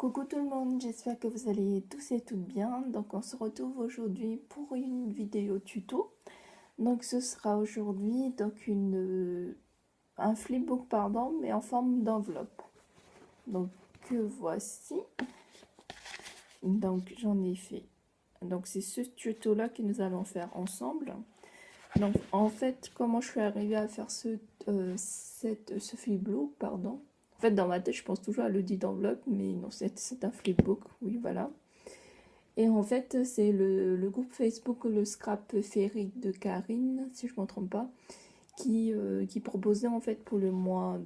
Coucou tout le monde, j'espère que vous allez tous et toutes bien. Donc on se retrouve aujourd'hui pour une vidéo tuto. Donc ce sera aujourd'hui donc un flipbook pardon, mais en forme d'enveloppe. Donc que voici. Donc j'en ai fait. Donc c'est ce tuto là que nous allons faire ensemble. Donc en fait comment je suis arrivée à faire ce flipbook pardon. En fait, dans ma tête, je pense toujours à l'audit d'enveloppe, mais non, c'est un flipbook, oui, voilà. Et en fait, c'est le groupe Facebook, le Scrap Féerique de Karine, si je ne me trompe pas, qui proposait en fait pour le mois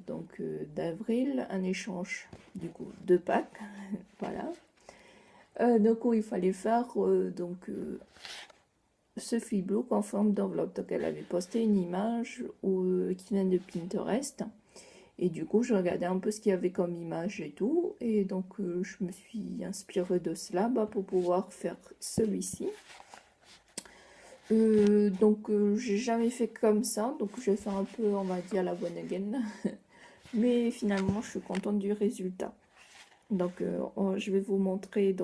d'avril un échange, du coup, de packs, voilà. Donc, où il fallait faire ce flipbook en forme d'enveloppe. Donc, elle avait posté une image qui vient de Pinterest. Et du coup, je regardais un peu ce qu'il y avait comme image et tout. Et donc, je me suis inspirée de cela pour pouvoir faire celui-ci. J'ai jamais fait comme ça. Donc, je vais faire un peu, on va dire, la bonne again. Mais finalement, je suis contente du résultat. Donc, je vais vous montrer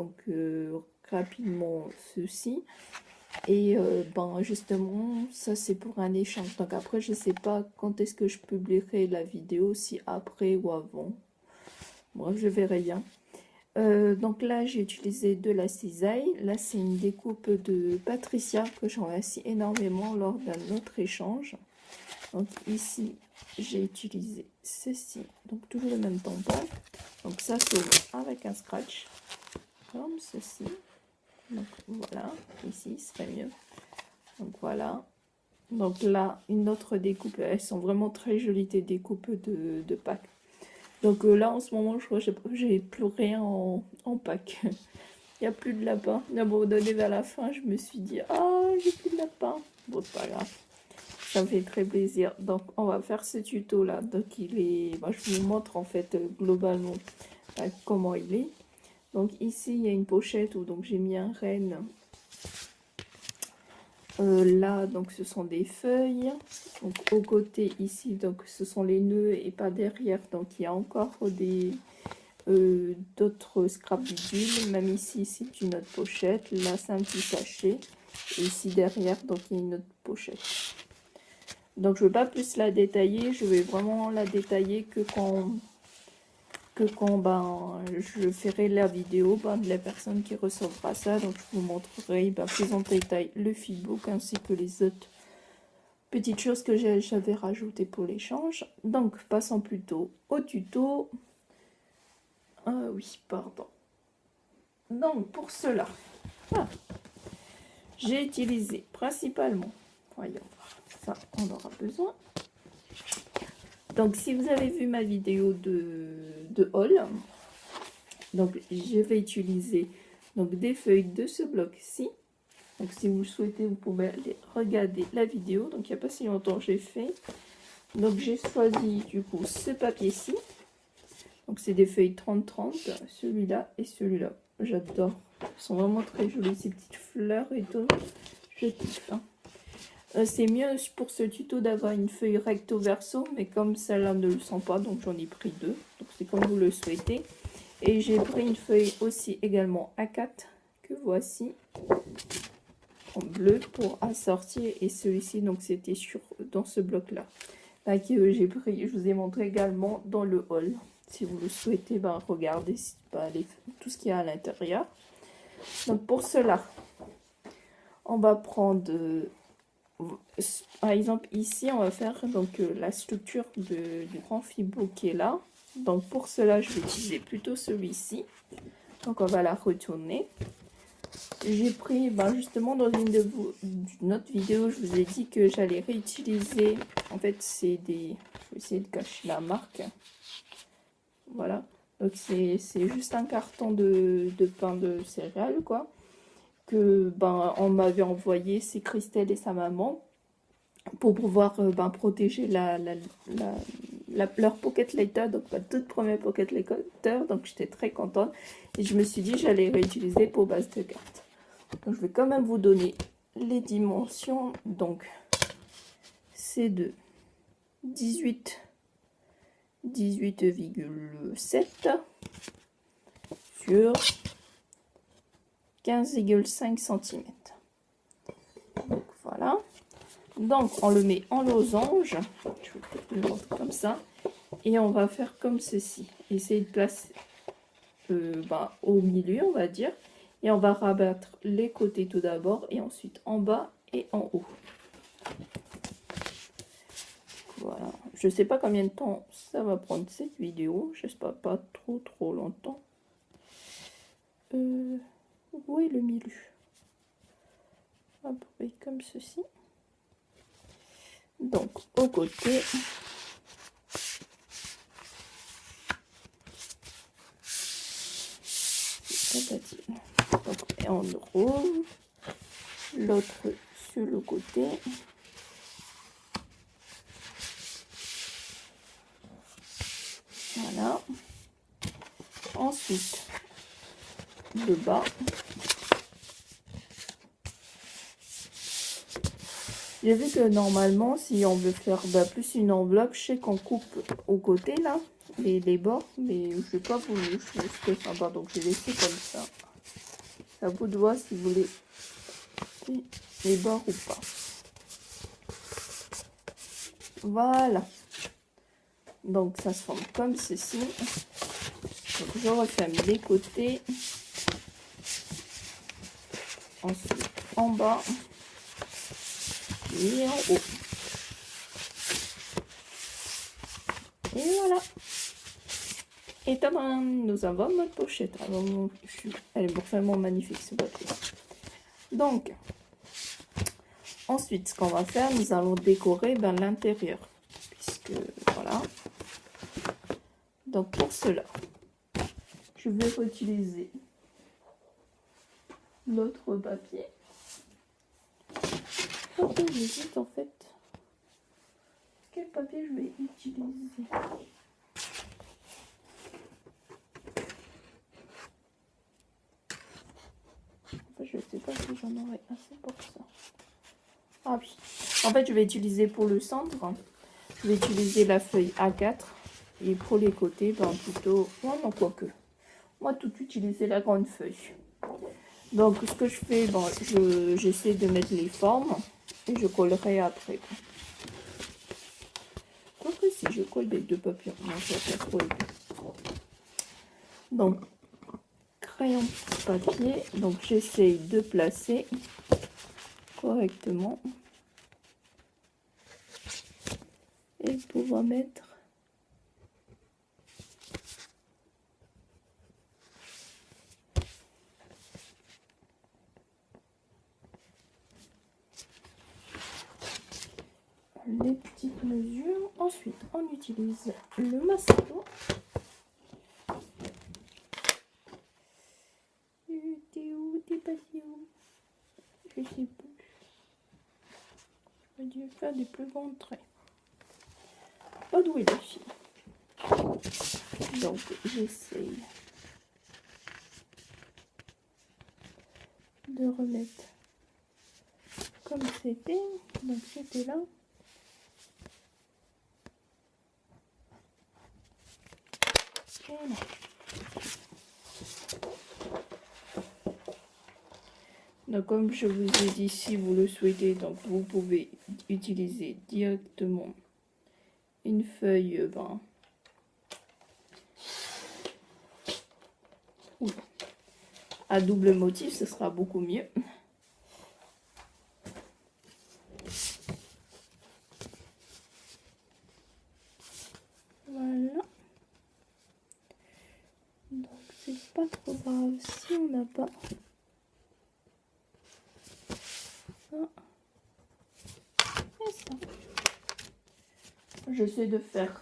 rapidement ceci. Et justement, ça c'est pour un échange. Donc après, je sais pas quand est-ce que je publierai la vidéo, si après ou avant. Bref, je verrai bien. Donc là, j'ai utilisé de la cisaille. Là, c'est une découpe de Patricia que j'en remercie énormément lors d'un autre échange. Donc ici, j'ai utilisé ceci. Donc toujours le même tampon. Donc ça s'ouvre avec un scratch, comme ceci. Donc voilà, ici, ce serait mieux. Donc voilà. Donc là, une autre découpe. Elles sont vraiment très jolies, tes découpes de packs. Donc là, en ce moment, je crois que j'ai plus rien en pack. Il n'y a plus de lapin. À un moment donné, vers la fin, je me suis dit, ah, j'ai plus de lapin. Bon, c'est pas grave. Ça me fait très plaisir. Donc, on va faire ce tuto-là. Donc, je vous montre, en fait, globalement, comment il est. Donc, ici, il y a une pochette où j'ai mis un renne. Là, donc, ce sont des feuilles. Donc, au côté, ici, donc, ce sont les nœuds et pas derrière. Donc, il y a encore d'autres scraps bidules. Même ici, c'est une autre pochette. Là, c'est un petit sachet. Et ici, derrière, donc, il y a une autre pochette. Donc, je ne veux pas plus la détailler. Je vais vraiment la détailler que quand je ferai la vidéo de la personne qui recevra ça. Donc je vous montrerai plus en détail le flipbook ainsi que les autres petites choses que j'avais rajoutées pour l'échange. Donc passons plutôt au tuto. Ah oui, pardon. Donc pour cela, j'ai utilisé principalement, voyons voir, ça on aura besoin. Donc si vous avez vu ma vidéo de haul, donc je vais utiliser des feuilles de ce bloc-ci. Donc si vous le souhaitez, vous pouvez aller regarder la vidéo. Donc il n'y a pas si longtemps j'ai fait. Donc j'ai choisi du coup ce papier-ci. Donc c'est des feuilles 30-30, celui-là et celui-là. J'adore. Ils sont vraiment très jolis, ces petites fleurs et tout. Je kiffe. C'est mieux pour ce tuto d'avoir une feuille recto verso, mais comme celle-là ne le sent pas, donc j'en ai pris deux. Donc c'est comme vous le souhaitez. Et j'ai pris une feuille aussi également A4 que voici en bleu pour assortir, et celui-ci donc c'était dans ce bloc là j'ai pris, je vous ai montré également dans le haul. Si vous le souhaitez, regardez tout ce qu'il y a à l'intérieur. Donc pour cela, on va prendre par exemple ici on va faire la structure du grand flipbook qui est là. Donc pour cela je vais utiliser plutôt celui-ci. Donc on va la retourner. J'ai pris justement dans une autre vidéo, je vous ai dit que j'allais réutiliser, en fait c'est des, je vais essayer de cacher la marque, voilà, donc c'est juste un carton de pain de céréales quoi, que on m'avait envoyé, c'est Christelle et sa maman, pour pouvoir protéger leur pocket letter, donc ma toute première pocket letter, donc j'étais très contente, et je me suis dit j'allais réutiliser pour base de cartes. Donc, je vais quand même vous donner les dimensions. Donc, c'est de 18,7 sur 15,5 cm. Donc voilà. Donc on le met en losange. Je vais peut-être le mettre comme ça. Et on va faire comme ceci. Essayer de placer au milieu, on va dire. Et on va rabattre les côtés tout d'abord. Et ensuite en bas et en haut. Voilà. Je sais pas combien de temps ça va prendre cette vidéo. J'espère pas trop longtemps. Où est le milieu? Hop, oui, comme ceci. Donc au côté. Donc, et on roule l'autre sur le côté. Voilà. Ensuite, le bas. J'ai vu que normalement, si on veut faire plus une enveloppe, je sais qu'on coupe au côté là, les bords, mais je n'ai pas voulu, je trouve que c'était sympa, donc j'ai laissé comme ça. C'est à vous de voir si vous voulez les bords ou pas. Voilà. Donc ça se forme comme ceci. Donc je referme les côtés. Ensuite en bas. Et en haut. Et voilà. Et tadam, nous avons notre pochette. Alors, elle est vraiment magnifique ce papier. Donc, ensuite, ce qu'on va faire, nous allons décorer l'intérieur. Puisque, voilà. Donc, pour cela, je vais utiliser l'autre papier. J'hésite en fait. Quel papier je vais utiliser? Je ne sais pas si j'en aurai assez pour ça. Ah oui. En fait, je vais utiliser pour le centre. Je vais utiliser la feuille A4. Et pour les côtés, plutôt... Oh non, quoique. On va tout utiliser la grande feuille. Donc, ce que je fais, j'essaie de mettre les formes. Et je collerai après. Quoique si je colle les deux papiers, non, ça va faire trop épais. Donc, crayon papier. Donc, j'essaie de placer correctement. Et pouvoir mettre les petites mesures. Ensuite, on utilise le masseau. T'es passé où? Je sais plus. J'aurais dû faire des plus grands traits. Pas doué la fille. Donc, j'essaye de remettre comme c'était. Donc, c'était là. Voilà. Donc, comme je vous ai dit, si vous le souhaitez, donc vous pouvez utiliser directement une feuille à double motif, ce sera beaucoup mieux. Voilà. Donc, c'est pas trop grave si on n'a pas ça et ça. J'essaie de faire.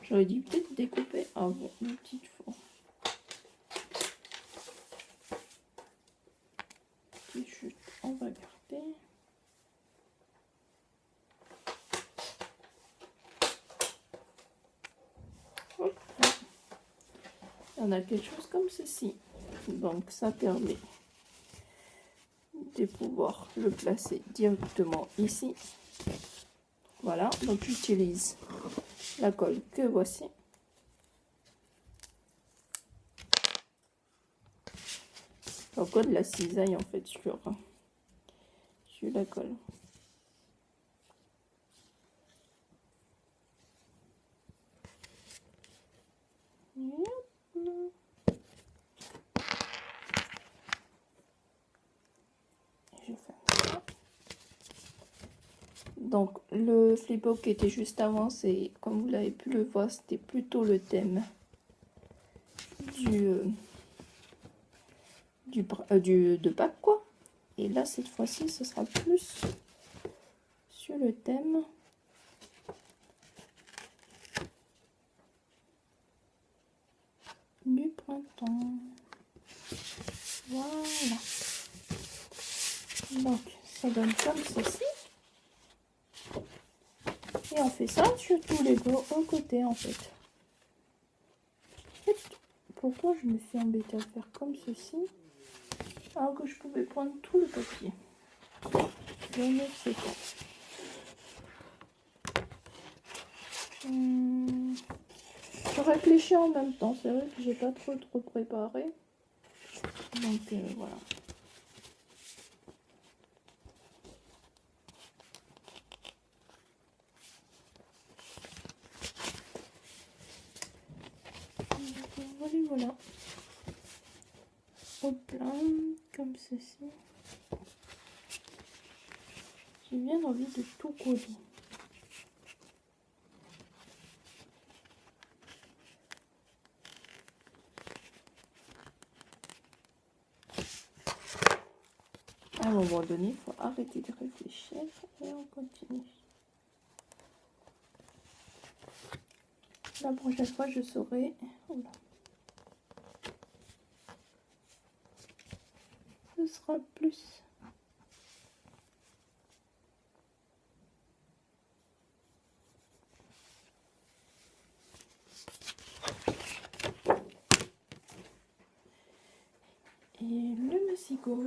J'aurais dû peut-être découper avant une petite fois. Petite chute, on va garder. Hop. On a quelque chose comme ceci. Donc ça permet de pouvoir le placer directement ici. Voilà, donc j'utilise la colle que voici. Encore de la cisaille en fait sur la colle. Donc le flipbook qui était juste avant, c'est comme vous l'avez pu le voir, c'était plutôt le thème de Pâques quoi. Et là cette fois-ci ce sera plus sur le thème du printemps. Voilà. Donc ça donne comme ceci. Et on fait ça sur tous les dos au côté en fait. Pourquoi je me suis embêtée à faire comme ceci alors que je pouvais prendre tout le papier? Je ne sais pas. Je réfléchis en même temps. C'est vrai que j'ai pas trop préparé. Donc voilà. Voilà. Hop là, comme ceci. J'ai bien envie de tout coller. À un moment donné, il faut arrêter de réfléchir et on continue. La prochaine fois, je saurai. Voilà. Ce sera plus. Et le massico.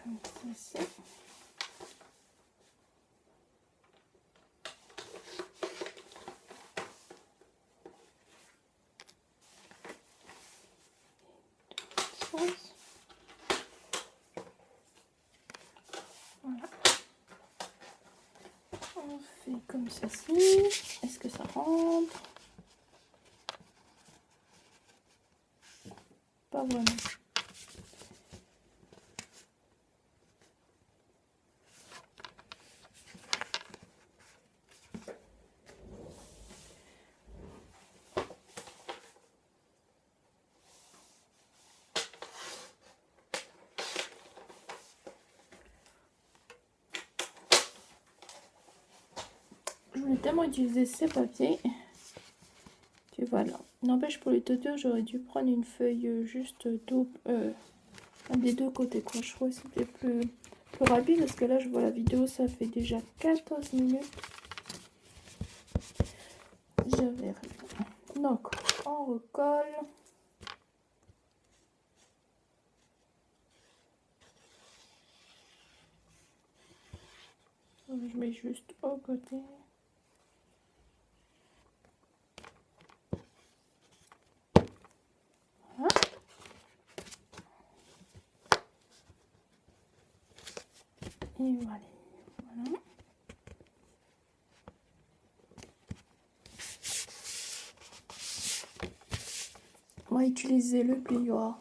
Comme ceci. Voilà. On fait comme ceci. Est-ce que ça rentre? Pas vraiment. Je voulais tellement utiliser ces papiers que voilà. N'empêche, pour les tuteurs, j'aurais dû prendre une feuille juste des deux côtés quoi. Je crois que c'était plus rapide parce que là je vois la vidéo, ça fait déjà 14 minutes. J'avais rien. Donc on recolle. Je mets juste au côté. Voilà. Et voilà. Voilà. On va utiliser le plioir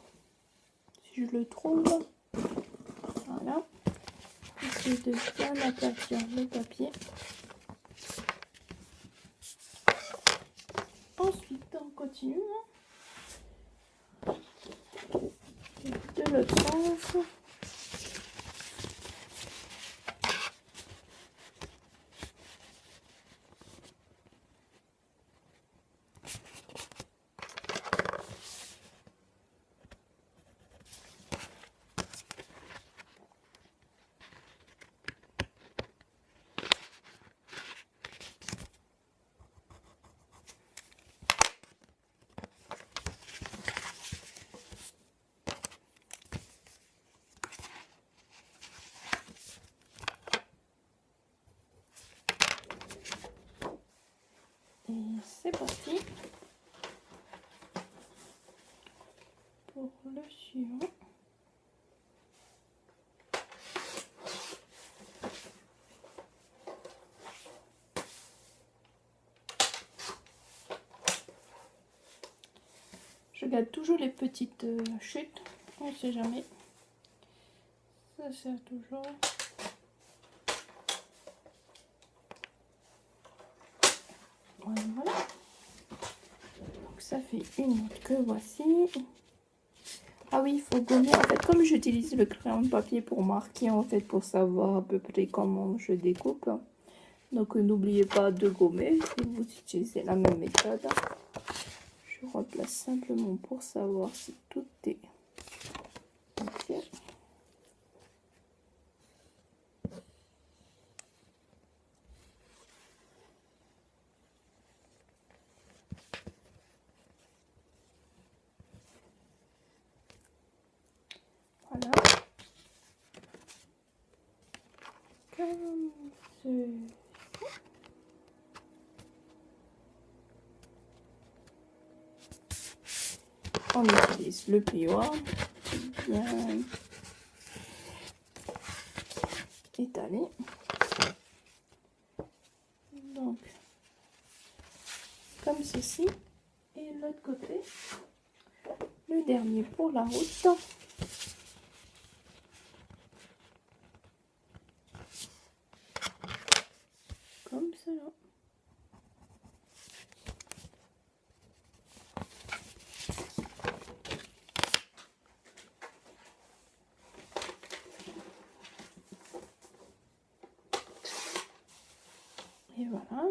si je le trouve. Voilà. Essayer de bien aplatir le papier. Ensuite, on continue. De l'autre sens. suivant. Je garde toujours les petites chutes, on ne sait jamais. Ça sert toujours. Voilà. Donc ça fait une autre que voici. Ah oui, il faut gommer. En fait, comme j'utilise le crayon de papier pour marquer, en fait, pour savoir à peu près comment je découpe. Donc n'oubliez pas de gommer si vous utilisez la même méthode. Je replace simplement pour savoir si tout est ok. Voilà. Comme ceci. On utilise le plioir bien étalé. Donc, comme ceci. Et l'autre côté, le dernier pour la route. Comme cela. Et voilà.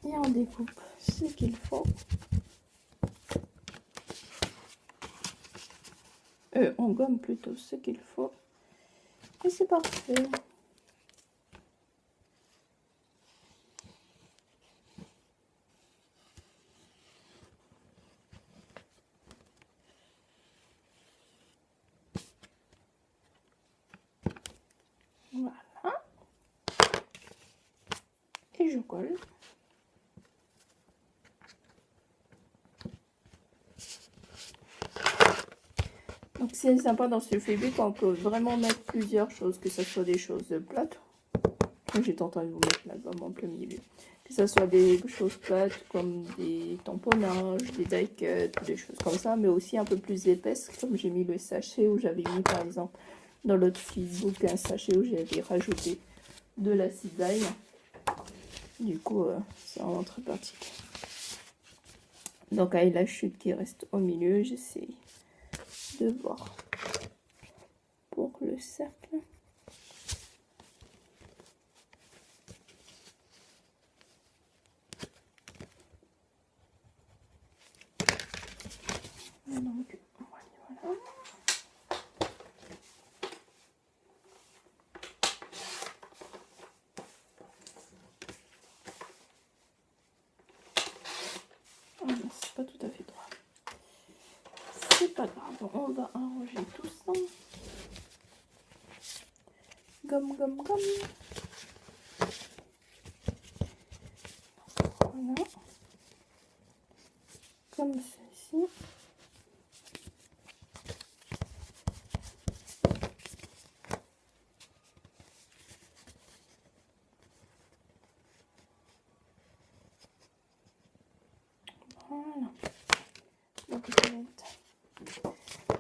Et on découpe ce qu'il faut. On gomme plutôt ce qu'il faut. Et c'est parfait. Voilà. Et je colle. Donc c'est sympa dans ce Fébé qu'on peut vraiment mettre plusieurs choses, que ce soit des choses plates. J'étais en train de vous mettre la gomme en plein milieu. Que ce soit des choses plates comme des tamponnages, des die cuts, des choses comme ça, mais aussi un peu plus épaisses, comme j'ai mis le sachet où j'avais mis par exemple dans l'autre Facebook un sachet où j'avais rajouté de la cisaille. Du coup, c'est vraiment très pratique. Donc avec la chute qui reste au milieu, j'essaie de voir pour le cercle. Donc voilà. Oh non, c'est pas tout à fait droit. C'est pas grave, on va arranger tout ça. Gomme, gomme, gomme. Voilà. Comme ceci. Voilà. Donc je vais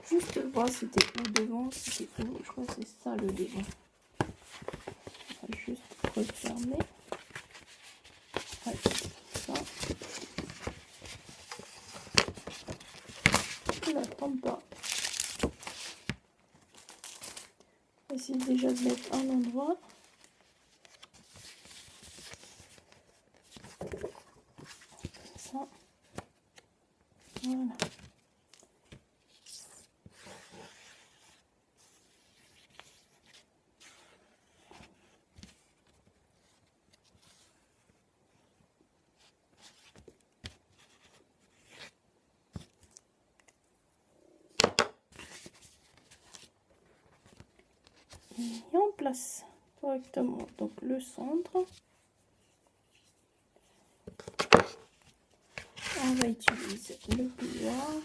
juste voir c'était où devant, c'était où, je crois que c'est ça le devant. On va juste refermer. Allez, ça. On n'attend pas. Essayer déjà de mettre un endroit. Comme ça. Voilà. Et et on place correctement donc le centre. On va utiliser le pliant.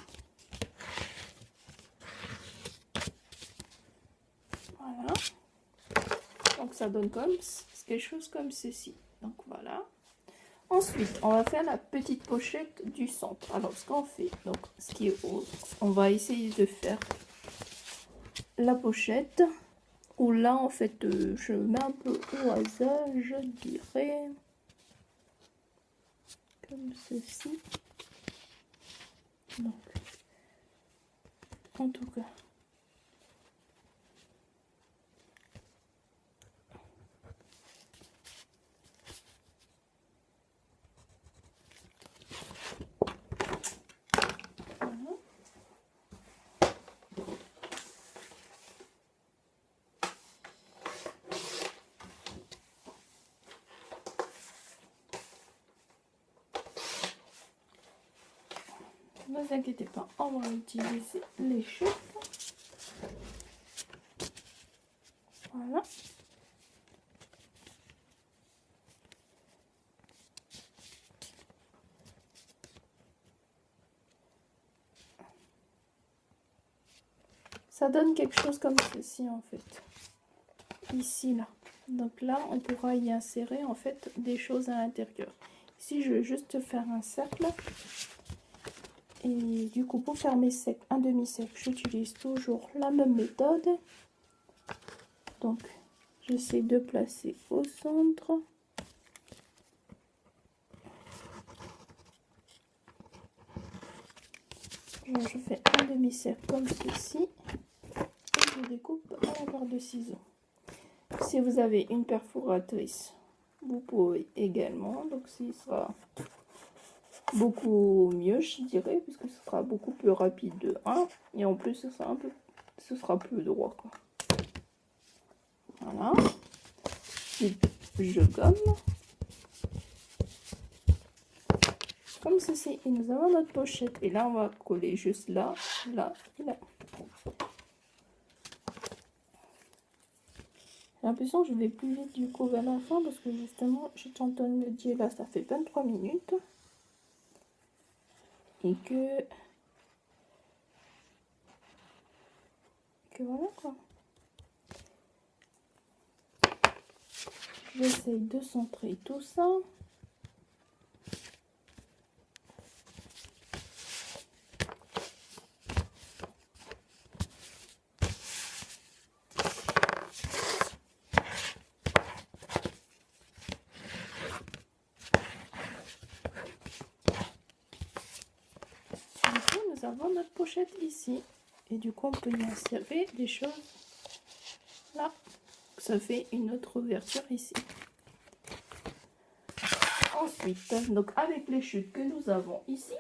Voilà. Donc ça donne comme quelque chose comme ceci. Donc voilà. Ensuite, on va faire la petite pochette du centre. Alors, ce qu'on fait, donc ce qui est haut, on va essayer de faire la pochette. Ou là, en fait, je mets un peu au hasard, je dirais comme ceci. Donc, en tout cas. Ne vous inquiétez pas, on va utiliser les chutes. Voilà. Ça donne quelque chose comme ceci en fait. Ici, là. Donc là, on pourra y insérer en fait des choses à l'intérieur. Ici, je vais juste faire un cercle. Et du coup, pour faire mes cercles, un demi-cercle, j'utilise toujours la même méthode. Donc, j'essaie de placer au centre. Je fais un demi-cercle comme ceci. Et je découpe à la barre de ciseaux. Si vous avez une perforatrice, vous pouvez également. Donc, ce sera beaucoup mieux, je dirais, puisque ce sera beaucoup plus rapide de 1. Et en plus, ce sera plus droit, quoi. Voilà. Je gomme. Comme ceci. Et nous avons notre pochette. Et là, on va coller juste là, là et là. J'ai l'impression que je vais plus vite du coup vers la fin parce que justement, j'étais en train de me dire là, ça fait 23 minutes. Et que voilà quoi. J'essaye de centrer tout ça. Nous avons notre pochette ici et du coup on peut y insérer des choses là, ça fait une autre ouverture ici. Ensuite, donc avec les chutes que nous avons ici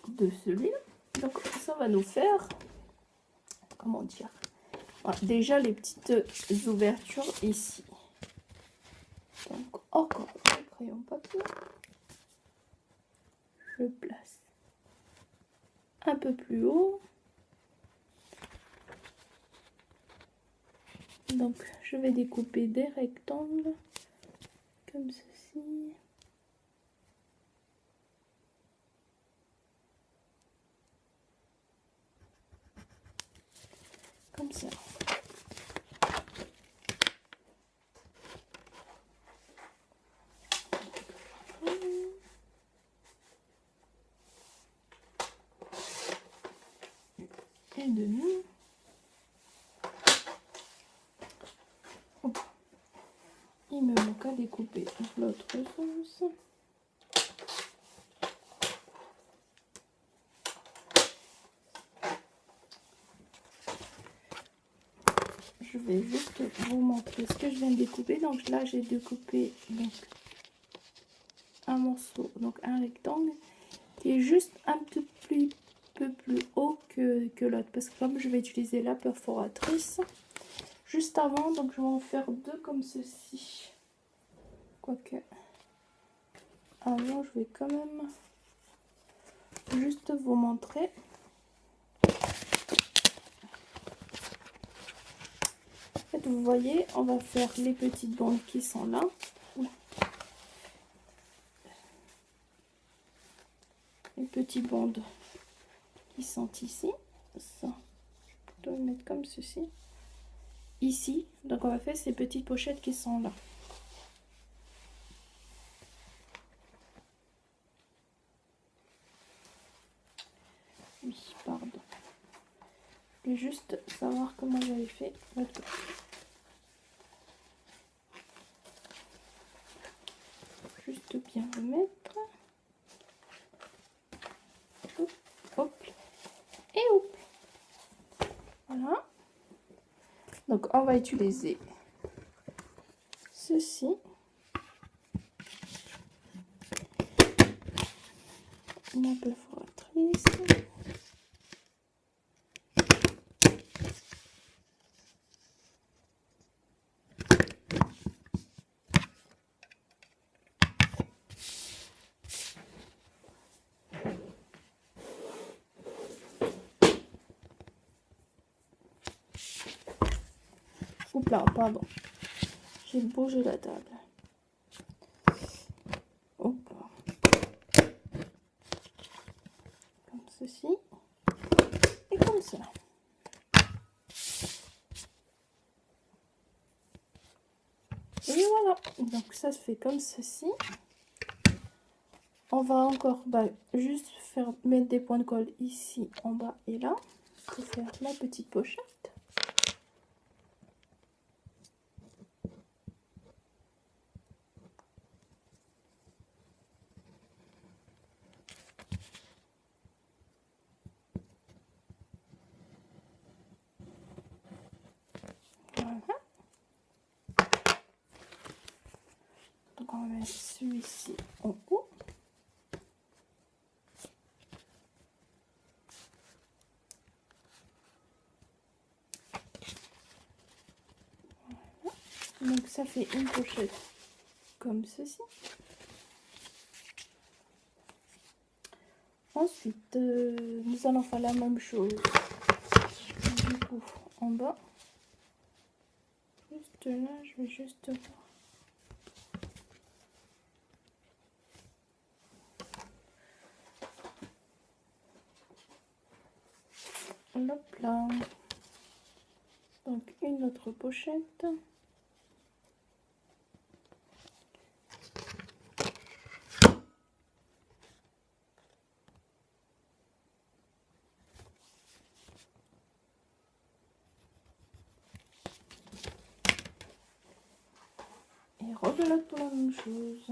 de celui-là, donc ça va nous faire, comment dire, voilà, déjà les petites ouvertures ici. Donc encore le crayon papier, je place un peu plus haut. Donc je vais découper des rectangles comme ceci. Comme ça. Et demi. Il me manque à découper l'autre sens. Je vais juste vous montrer ce que je viens de découper. Donc là, j'ai découpé donc un morceau, donc un rectangle qui est juste un peu plus haut que l'autre. Parce que comme je vais utiliser la perforatrice juste avant, donc je vais en faire deux comme ceci. Quoique, avant, je vais quand même juste vous montrer. En fait, vous voyez, on va faire les petites bandes qui sont là. Les petites bandes qui sont ici. Ça, je dois le mettre comme ceci. Ici, donc on va faire ces petites pochettes qui sont là. Oui, pardon. Je vais juste savoir comment j'avais fait. Juste bien le mettre. Hop, hop et hop. Voilà. Donc on va utiliser ceci. Une perforatrice. Oups là, pardon. J'ai bougé la table. Hop. Comme ceci. Et comme ça. Et voilà. Donc ça se fait comme ceci. On va encore juste mettre des points de colle ici en bas et là. Pour faire la petite pochette. Donc on va mettre celui-ci en haut. Voilà. Donc ça fait une pochette comme ceci. Ensuite, nous allons faire la même chose. Du coup, en bas. Juste là, je vais juste voir. Hop là. Donc une autre pochette. Et rebelote pour la même chose.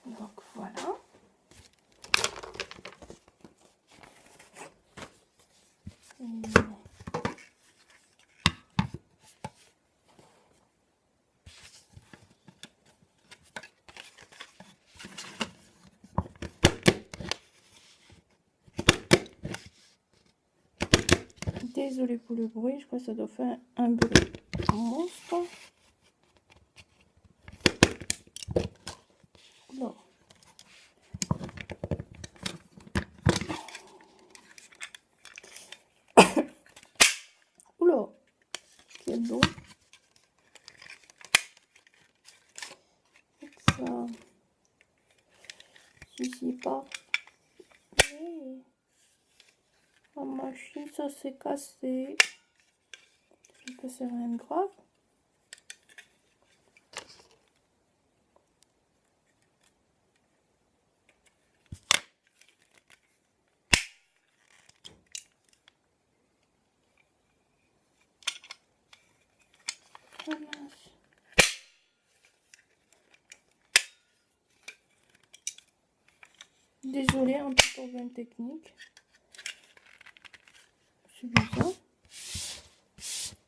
Donc voilà. Désolée pour le bruit, je crois que ça doit faire un bruit monstre. Non. Oula, quel bruit. Ça, si pas. Mais la machine, ça s'est cassé. Je sais c'est rien de grave. Désolée, un petit problème technique. C'est bizarre. Je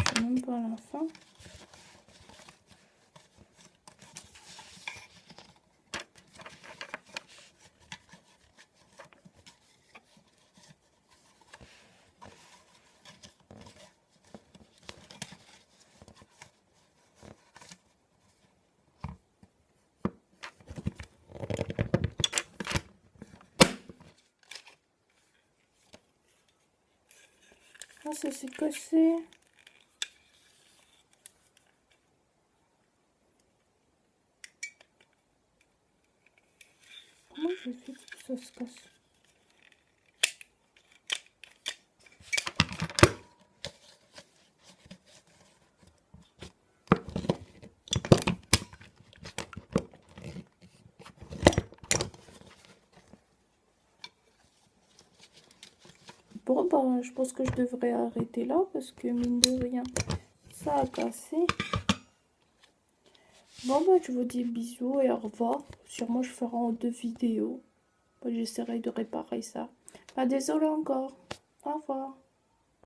sais même pas à la fin. Ah, ça s'est cassé. Comment j'ai fait que ça se casse? Bon, bah, je pense que je devrais arrêter là parce que mine de rien, ça a cassé. Bon, bah, je vous dis bisous et au revoir. Sûrement, je ferai en 2 vidéos. J'essaierai de réparer ça. Bah, désolé encore. Au revoir.